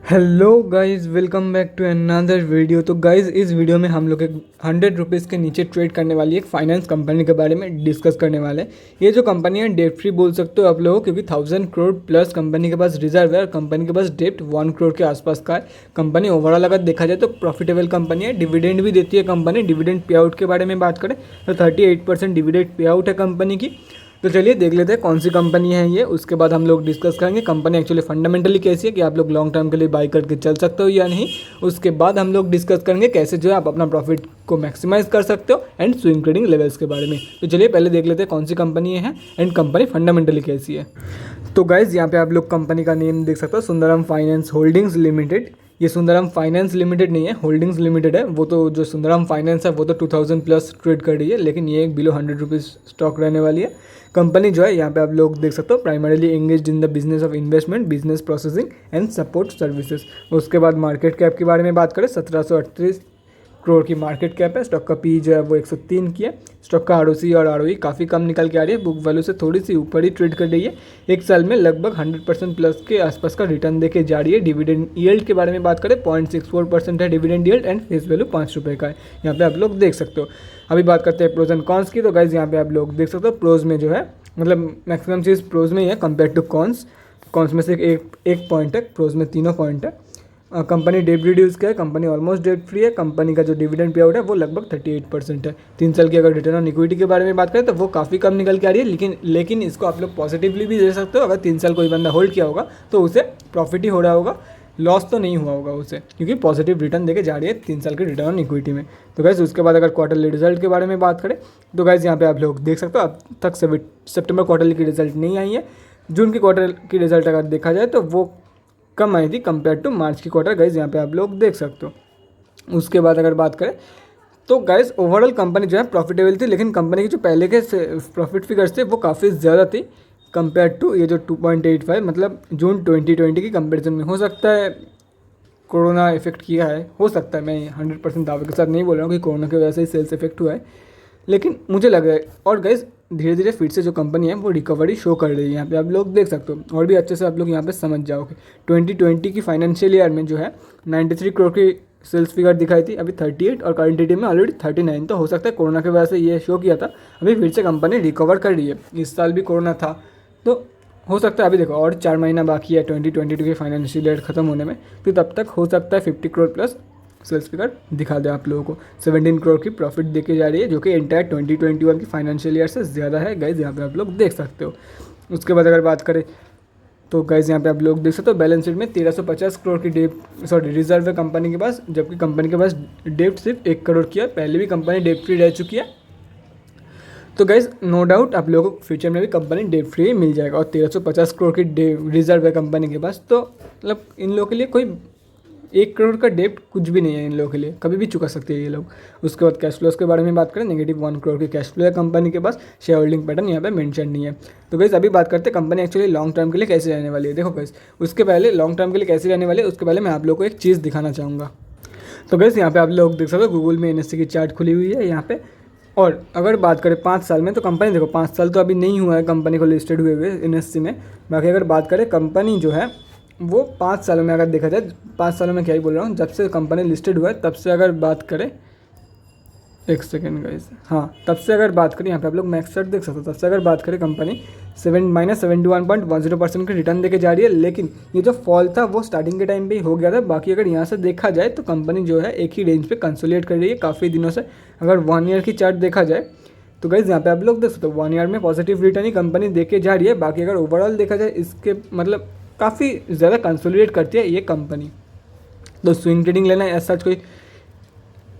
Hello guys, welcome back to another video. तो guys, इस video में हम लोग एक 100 रुपीज़ के नीचे ट्रेड करने वाली एक फाइनेंस कंपनी के बारे में डिस्कस करने वाले हैं। ये जो कंपनी है डेट फ्री बोल सकते हो आप लोगों, क्योंकि 1000 करोड़ प्लस कंपनी के पास रिजर्व है और कंपनी के पास डेट 1 करोड़ के आसपास का है। कंपनी ओवरऑल अगर देखा जाए तो प्रॉफिटेबल कंपनी है। डिविडेंड भी देती है कंपनी। डिविडेंड पे आउट के बारे में बात करें तो 38% डिविडेंड पे आउट है कंपनी की। तो चलिए देख लेते हैं कौन सी कंपनी है ये। उसके बाद हम लोग डिस्कस करेंगे कंपनी एक्चुअली फंडामेंटली कैसी है, कि आप लोग लॉन्ग टर्म के लिए बाई करके चल सकते हो या नहीं। उसके बाद हम लोग डिस्कस करेंगे कैसे जो है आप अपना प्रॉफिट को मैक्सिमाइज कर सकते हो एंड स्विंग ट्रेडिंग लेवल्स के बारे में। तो चलिए पहले देख लेते हैं कौन सी कंपनी है एंड कंपनी फंडामेंटली कैसी है। तो गाइज यहाँ पे आप लोग कंपनी का नेम देख सकते हो, सुंदरम फाइनेंस होल्डिंग्स लिमिटेड। ये सुंदरम फाइनेंस लिमिटेड नहीं है, होल्डिंग्स लिमिटेड है। वो तो जो सुंदरम फाइनेंस है वो तो 2000 प्लस ट्रेड कर रही है, लेकिन ये एक बिलो 100 रुपीज़ स्टॉक रहने वाली है। कंपनी जो है यहाँ पे आप लोग देख सकते हो, primarily engaged in the business of investment, business processing and support services. उसके बाद मार्केट कैप के बारे में बात करें, 1738 करोड़ की मार्केट कैप है। स्टॉक का पी जो है वो 103 की है। स्टॉक का आरओसी और आरओई काफ़ी कम निकल के आ रही है, बुक वैल्यू से थोड़ी सी ऊपर ही ट्रेड कर रही है। एक साल में लगभग 100% प्लस के आसपास का रिटर्न देके जा रही है। डिविडेंड यील्ड के बारे में बात करें, 0.64% है dividend yield and face value 5 रुपये का है। यहाँ पे आप लोग देख सकते हो। अभी बात करते हैं प्रोज एंड कॉन्स की। तो गाइज यहाँ पे आप लोग देख सकते हो, प्रोज में जो है मतलब मैक्सिमम चीज़ प्रोज में ही है कंपेयर टू कॉन्स। कॉन्स में से एक पॉइंट है, प्रोज में तीनों पॉइंट है। कंपनी डेट रिड्यूस किया है, कंपनी ऑलमोस्ट डेट फ्री है। कंपनी का जो डिविडेंड पे आउट है वो लगभग 38% है। 3 साल की अगर रिटर्न ऑन इक्विटी के बारे में बात करें तो वो काफ़ी कम निकल के आ रही है, लेकिन इसको आप लोग पॉजिटिवली भी दे सकते हो। अगर 3 साल कोई बंदा होल्ड किया होगा तो उसे प्रॉफिट ही हो रहा होगा, लॉस तो नहीं हुआ होगा उसे, क्योंकि पॉजिटिव रिटर्न देके जा रही है 3 साल के रिटर्न ऑन इक्विटी में। तो गैस उसके बाद अगर क्वार्टरली रिजल्ट के बारे में बात करें तो गैस यहाँ पे आप लोग देख सकते हो, अब तक सितंबर क्वार्टरली की रिजल्ट नहीं आई है। जून की क्वार्टर की रिजल्ट अगर देखा जाए तो वो कम आई थी कंपेयर टू मार्च की क्वार्टर। गाइज यहाँ पे आप लोग देख सकते हो। उसके बाद अगर बात करें तो गाइज ओवरऑल कंपनी जो है प्रॉफिटेबल थी, लेकिन कंपनी की जो पहले के प्रॉफिट फिगर्स थे वो काफ़ी ज़्यादा थी कंपेयर टू ये जो 2.85, मतलब जून 2020 की कंपेरिजन में। हो सकता है कोरोना इफेक्ट किया है, हो सकता है, मैं 100% दावे के साथ नहीं बोल रहा हूँ कि कोरोना की वजह से ही सेल्स इफेक्ट हुआ है, लेकिन मुझे लग रहा है। और गाइज धीरे धीरे फिर से जो कंपनी है वो रिकवरी शो कर रही है, यहाँ पे आप लोग देख सकते हो। और भी अच्छे से आप लोग यहाँ पे समझ जाओगे। 2020 की फाइनेंशियल ईयर में जो है 93 करोड़ की सेल्स फिगर दिखाई थी, अभी 38, और करंट में ऑलरेडी 39। तो हो सकता है कोरोना की वजह से ये शो किया था, अभी फिर से कंपनी रिकवर कर रही है। इस साल भी कोरोना था तो हो सकता है, अभी देखो और 4 महीना बाकी है 2022 की फाइनेंशियल ईयर खत्म होने में, तो तब तक हो सकता है 50 करोड़ प्लस सेल्स फिगर दिखा दे आप लोगों को। 17 करोड़ की प्रॉफिट देके जा रही है, जो कि एंटायर 2021 की फाइनेंशियल ईयर से ज़्यादा है। गाइज यहाँ पे आप लोग देख सकते हो। उसके बाद अगर बात करें तो गाइज यहाँ पे आप लोग देख सकते हो, बैलेंस शीट में 1350 करोड़ की रिजर्व है कंपनी के पास, जबकि कंपनी के पास डेप्ट सिर्फ 1 करोड़ की है। पहले भी कंपनी डेप्ट फ्री रह चुकी है। तो गाइज नो डाउट आप लोगों को फ्यूचर में भी कंपनी डेट फ्री मिल जाएगा। और 1350 करोड़ की रिजर्व है कंपनी के पास, तो मतलब इन लोगों के लिए कोई 1 करोड़ का डेप्ट कुछ भी नहीं है इन लोगों के लिए, कभी भी चुका सकते हैं ये लोग। उसके बाद कैश फ्लोज के बारे में बात करें, -1 करोड़ की कैश फ्लो है कंपनी के पास। शेयर होल्डिंग पैटर्न यहाँ पे मेंशन नहीं है। तो गाइज अभी बात करते हैं कंपनी एक्चुअली लॉन्ग टर्म के लिए कैसे रहने वाली है। देखो गाइज, उसके पहले लॉन्ग टर्म के लिए कैसे रहने वाली है उसके पहले मैं आप लोग को एक चीज़ दिखाना चाहूँगा। तो गाइज यहाँ पे आप लोग देख सकते हो, गूगल में NSE की चार्ट खुली हुई है यहाँ पे। और अगर बात करें 5 साल में, तो कंपनी देखो 5 साल तो अभी नहीं हुआ है कंपनी को लिस्टेड हुए NSE में। बाकी अगर बात करें कंपनी जो है वो 5 सालों में अगर देखा जाए, 5 सालों में क्या ही बोल रहा हूँ, जब से कंपनी लिस्टेड हुआ है तब से अगर बात करें, एक सेकेंड गाइस, हाँ तब से अगर बात करें, यहाँ पे आप लोग मैक्स चार्ट देख सकते हो, तब से अगर बात करें कंपनी -71.10% के रिटर्न देके जा रही है। लेकिन ये जो फॉल था वो स्टार्टिंग के टाइम पे ही हो गया था। बाकी अगर यहाँ से देखा जाए तो कंपनी जो है एक ही रेंज पे कंसोलिडेट कर रही है काफ़ी दिनों से। अगर 1 ईयर की चार्ट देखा जाए तो गाइस यहाँ पे आप लोग देख सकते हो, 1 ईयर में पॉजिटिव रिटर्न ही कंपनी देके जा रही है। बाकी अगर ओवरऑल देखा जाए इसके मतलब काफ़ी ज़्यादा कंसोलिडेट करती है ये कंपनी। तो स्विंग ट्रेडिंग लेना ऐसा कोई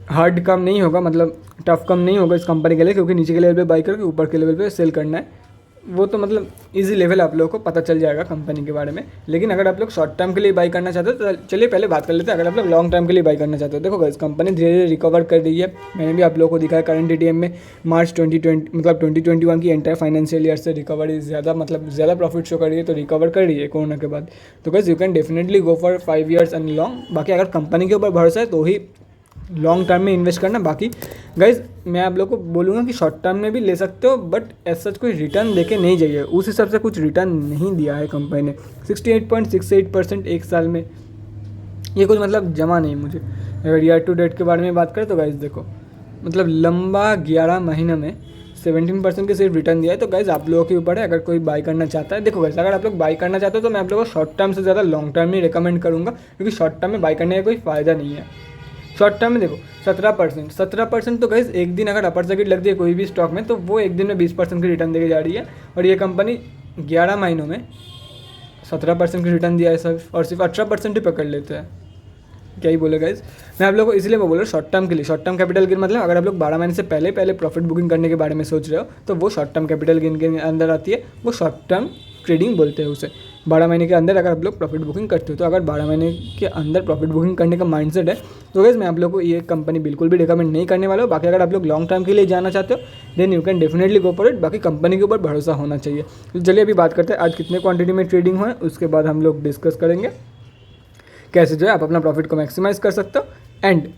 हार्ड काम नहीं होगा, मतलब टफ काम नहीं होगा इस कंपनी के लिए, क्योंकि नीचे के लेवल पे बाई करके ऊपर के लेवल पे सेल करना है। वो तो मतलब इजी लेवल आप लोगों को पता चल जाएगा कंपनी के बारे में। लेकिन अगर आप लोग शॉर्ट टर्म के लिए बाई करना चाहते हो तो चलिए पहले बात कर लेते हैं। अगर आप लोग लॉन्ग टर्म के लिए बाई करना चाहते हो, देखो गाइस कंपनी धीरे धीरे रिकवर कर रही है। मैंने भी आप लोगों को दिखाया करंट ATM में मार्च 2020 मतलब 2021 की एंटायर फाइनेंशियल ईयर से रिकवरी ज़्यादा प्रॉफिट शो कर रही है, तो रिकवर कर रही है कोरोना के बाद। तो guys you can definitely go for 5 years and long. बाकी अगर कंपनी के ऊपर भरोसा है तो ही लॉन्ग टर्म में इन्वेस्ट करना। बाकी गाइज मैं आप लोग को बोलूँगा कि शॉर्ट टर्म में भी ले सकते हो, बट ऐसा कोई रिटर्न देके नहीं जाइए। उस हिसाब से कुछ रिटर्न नहीं दिया है कंपनी ने। 68.68% एक साल में ये कुछ मतलब जमा नहीं मुझे। अगर ईयर टू डेट के बारे में बात करें तो गाइज देखो, मतलब लंबा 11 महीने में 17% के सिर्फ रिटर्न दिया है। तो गाइज आप लोगों के ऊपर है, अगर कोई बाई करना चाहता है। देखो गाइज, अगर आप लोग बाई करना चाहते हो तो मैं आप लोगों को शॉर्ट टर्म से ज़्यादा लॉन्ग टर्म ही रिकमेंड करूँगा, क्योंकि शॉर्ट टर्म में बाई करने का कोई फ़ायदा नहीं है। शॉर्ट टर्म में देखो 17%, तो गाइज एक दिन अगर अपर सर्किट लग जाए कोई भी स्टॉक में, तो वो एक दिन में 20% की रिटर्न देके जा रही है। और ये कंपनी 11 महीनों में 17% की रिटर्न दिया है सर, और सिर्फ 18% ही पकड़ लेते हैं। क्या ही बोले गाइज, मैं आप लोगों को इसलिए मैं बोल रहा हूँ शॉर्ट टर्म के लिए। शॉर्ट टर्म कैपिटल गेन मतलब अगर आप लोग 12 महीने से पहले प्रॉफिट बुकिंग करने के बारे में सोच रहे हो तो वो शॉर्ट टर्म कैपिटल गेन के अंदर आती है। वो शॉर्ट टर्म ट्रेडिंग बोलते हैं उसे। 12 महीने के अंदर अगर आप लोग प्रॉफिट बुकिंग करते हो, तो अगर 12 महीने के अंदर प्रॉफिट बुकिंग करने का माइंडसेट है तो गाइज मैं आप लोग को ये कंपनी बिल्कुल भी रिकमेंड नहीं करने वाला हूँ। बाकी अगर आप लोग लॉन्ग टर्म के लिए जाना चाहते हो then you can definitely go for it. बाकी कंपनी के ऊपर भरोसा होना चाहिए। तो चलिए अभी बात करते हैं आज कितने क्वांटिटी में ट्रेडिंग हुआ है, उसके बाद हम लोग डिस्कस करेंगे कैसे जो है आप अपना प्रॉफिट को मैक्सिमाइज कर सकते हो एंड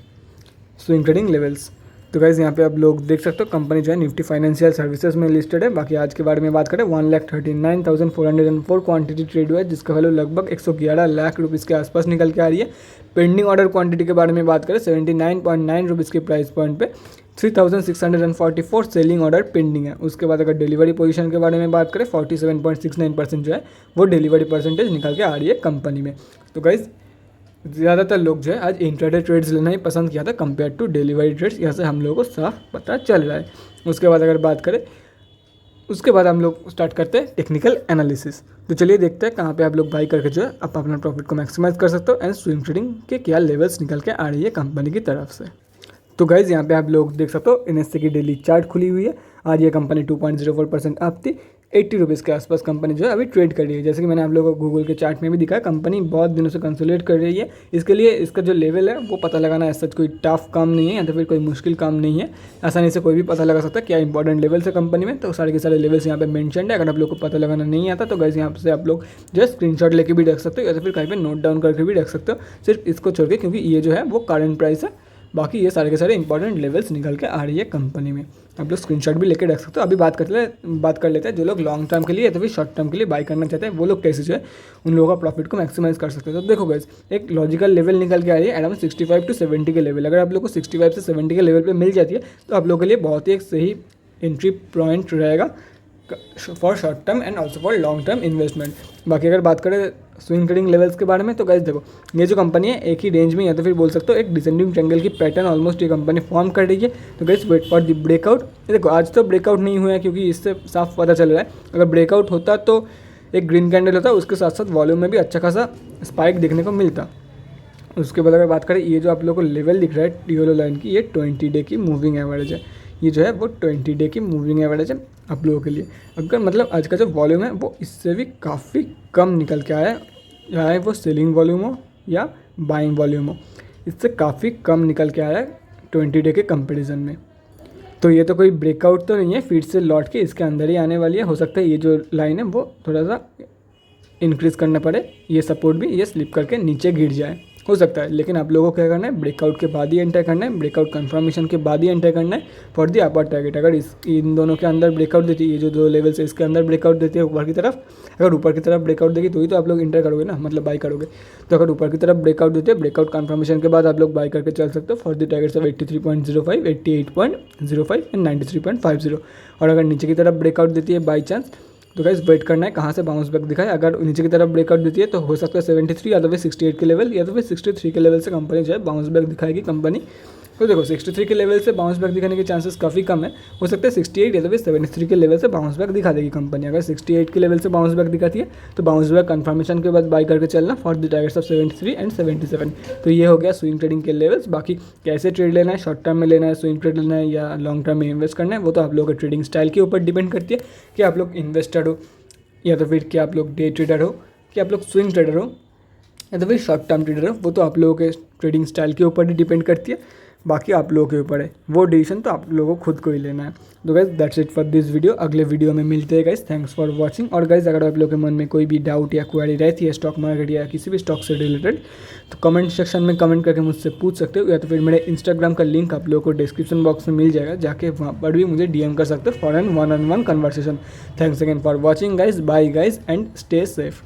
स्विंग ट्रेडिंग लेवल्स। तो गाइज यहाँ पे आप लोग देख सकते हो कंपनी जो है निफ्टी फाइनेंशियल सर्विसेज में लिस्टेड है। बाकी आज के बारे में बात करें 1,39,404 क्वांटिटी ट्रेड हुआ है, जिसका वैल्यू लगभग 111 लाख रुपीज़ के आसपास निकल के आ रही है। पेंडिंग ऑर्डर क्वांटिटी के बारे में बात करें 79.9 रुपीज़ के प्राइस पॉइंट पे 3,644 सेलिंग ऑर्डर पेंडिंग है। उसके बाद अगर डिलीवरी पोजीशन के बारे में बात करें 47.69% जो है वो डिलीवरी परसेंटेज निकल के आ रही है कंपनी में। तो गाइज ज़्यादातर लोग जो है आज इंट्राडे ट्रेड्स लेना ही पसंद किया था कंपेयर टू डिलीवरी ट्रेड्स, यहाँ से हम लोगों को साफ पता चल रहा है। उसके बाद अगर बात करें, उसके बाद हम लोग स्टार्ट करते हैं टेक्निकल एनालिसिस। तो चलिए देखते हैं कहाँ पे आप लोग बाई करके जो है आप अपना प्रॉफिट को मैक्सिमाइज कर सकते हो एंड स्विंग ट्रेडिंग के क्या लेवल्स निकल के आ रही है कंपनी की तरफ से। तो गाइज यहाँ पे आप लोग देख सकते हो NSE की डेली चार्ट खुली हुई है। आज ये कंपनी 2.04% अप थी। 80 रुपीज़ के आसपास कंपनी जो है अभी ट्रेड कर रही है। जैसे कि मैंने आप लोगों को गूगल के चार्ट में भी दिखाया, कंपनी बहुत दिनों से कंसोलिडेट कर रही है। इसके लिए इसका जो लेवल है वो पता लगाना ऐसा कोई टफ काम नहीं है या तो फिर कोई मुश्किल काम नहीं है। आसानी से कोई भी पता लगा सकता है क्या इंपॉर्टेंट लेवल्स है कंपनी में। तो सारे के सारे लेवल्स यहाँ पे मेंशन्ड है। अगर आप लोग को पता लगाना नहीं आता तो गाइस यहाँ से आप लोग जो है स्क्रीनशॉट लेके भी रख सकते हो या तो फिर कहीं पे नोट डाउन करके भी रख सकते हो, सिर्फ इसको छोड़ के, क्योंकि ये जो है वो करंट प्राइस है। बाकी ये सारे के सारे इंपॉर्टेंट लेवल्स निकल के आ रही है कंपनी में। आप लोग स्क्रीनशॉट भी लेके रख सकते हो। अभी बात कर लेते हैं जो लोग लॉन्ग टर्म के लिए या तो फिर शॉर्ट टर्म के लिए बाई करना चाहते हैं, वो लोग कैसे जो है उन लोगों का प्रॉफिट को मैक्सिमाइज कर सकते हैं। तो देखो गाइस, एक लॉजिकल लेवल निकल के आ रही है अराउंड 65 to 70 के लेवल। अगर आप लोग को 65 से 70 के लेवल पर मिल जाती है तो आप लोगों के लिए बहुत ही एक सही एंट्री पॉइंट रहेगा for short term and also for long term investment. बाकी अगर बात करें स्विंग ट्रेडिंग लेवल्स के बारे में तो गाइस देखो, ये जो कंपनी है एक ही रेंज में या तो फिर बोल सकते हो एक डिसेंडिंग ट्रायंगल की पैटर्न ऑलमोस्ट ये कंपनी फॉर्म कर रही है। तो guys wait for the breakout. देखो आज तो ब्रेकआउट नहीं हुआ है क्योंकि इससे साफ पता चल रहा है अगर ब्रेकआउट होता तो एक ग्रीन कैंडल होता, उसके साथ साथ वॉल्यूम में भी अच्छा खासा स्पाइक देखने को मिलता। उसके बाद अगर बात करें, ये जो आप लोगों को लेवल दिख रहा है टीओलो लाइन की, ये 20 डे की मूविंग एवरेज है। ये जो है वो 20 डे की मूविंग एवरेज है आप लोगों के लिए। अगर मतलब आज का जो वॉल्यूम है वो इससे भी काफ़ी कम निकल के आया है, चाहे वो सेलिंग वॉल्यूम हो या बाइंग वॉल्यूम हो, इससे काफ़ी कम निकल के आया है 20 डे के कंपैरिजन में। तो ये तो कोई ब्रेकआउट तो नहीं है, फिर से लौट के इसके अंदर ही आने वाली है। हो सकता है ये जो लाइन है वो थोड़ा सा इंक्रीज़ करना पड़े, ये सपोर्ट भी ये स्लिप करके नीचे गिर जाए, हो सकता है। लेकिन आप लोगों को क्या करना है, ब्रेकआउट के बाद ही एंटर करना है, ब्रेकआउट कंफर्मेशन के बाद ही एंटर करना है फॉर दी अपर टारगेट। अगर इन दोनों के अंदर ब्रेकआउट देती है, ये जो दो लेवल्स है इसके अंदर ब्रेकआउट देती है ऊपर की तरफ, अगर ऊपर की तरफ ब्रेकआउट देगी तो ही तो आप लोग एंटर करोगे ना, मतलब बाई करोगे। तो अगर ऊपर की तरफ ब्रेकआउट देते हैं, ब्रेकआउट कंफर्मेशन के बाद आप लोग बाई करके चल सकते हो for the targets of 83.05, 88.05 and 93.50। और अगर नीचे की तरफ ब्रेकआउट देती है बाई चांस तो गाइस वेट करना है कहाँ से बाउंस बैक दिखाए। अगर नीचे की तरफ ब्रेकआउट देती है तो हो सकता है 73 या तो फिर 68 के लेवल या तो फिर 63 के लेवल से कंपनी जो है बाउंस बैक दिखाएगी कंपनी। तो देखो 63 के लेवल से बाउंस बैक दिखाने के चांसेस काफ़ी कम है, हो सकता है 68 या तो फिर 73 के लेवल से बाउंस बैक दिखा देगी कंपनी। अगर 68 के लेवल से बाउंस बैक दिखाती है तो बाउंस बैक कंफर्मेशन के बाद बाई करके चलना for the targets of 73 and 77। तो ये हो गया स्विंग ट्रेडिंग के लेवल्स। बाकी कैसे ट्रेड लेना है, शॉर्ट टर्म में लेना है, स्विंग ट्रेड लेना है या लॉन्ग टर्म में इन्वेस्ट करना है, वो तो आप लोगों के ट्रेडिंग स्टाइल के ऊपर डिपेंड करती है कि आप लोग इन्वेस्टर हो या तो फिर कि आप लोग डे ट्रेडर हो, कि आप लोग स्विंग ट्रेडर हो या तो फिर शॉर्ट टर्म ट्रेडर हो। वो तो आप लोगों के ट्रेडिंग स्टाइल के ऊपर ही डिपेंड करती है, बाकी आप लोगों के ऊपर है, वो डिसीजन तो आप लोगों को खुद को ही लेना है। तो guys that's it for this video. अगले वीडियो में मिलते हैं गाइज, थैंक्स फॉर वॉचिंग। और गाइज अगर आप लोगों के मन में कोई भी डाउट या क्वेरी रहती है स्टॉक मार्केट या किसी भी स्टॉक से रिलेटेड तो कमेंट सेक्शन में कमेंट करके मुझसे पूछ सकते हो, या तो फिर मेरे इंस्टाग्राम का लिंक आप लोगों को डिस्क्रिप्शन बॉक्स में मिल जाएगा, जाके वहाँ पर भी मुझे DM कर सकते हो for an 1-on-1 conversation. Thanks again for watching guys, bye guys and stay safe.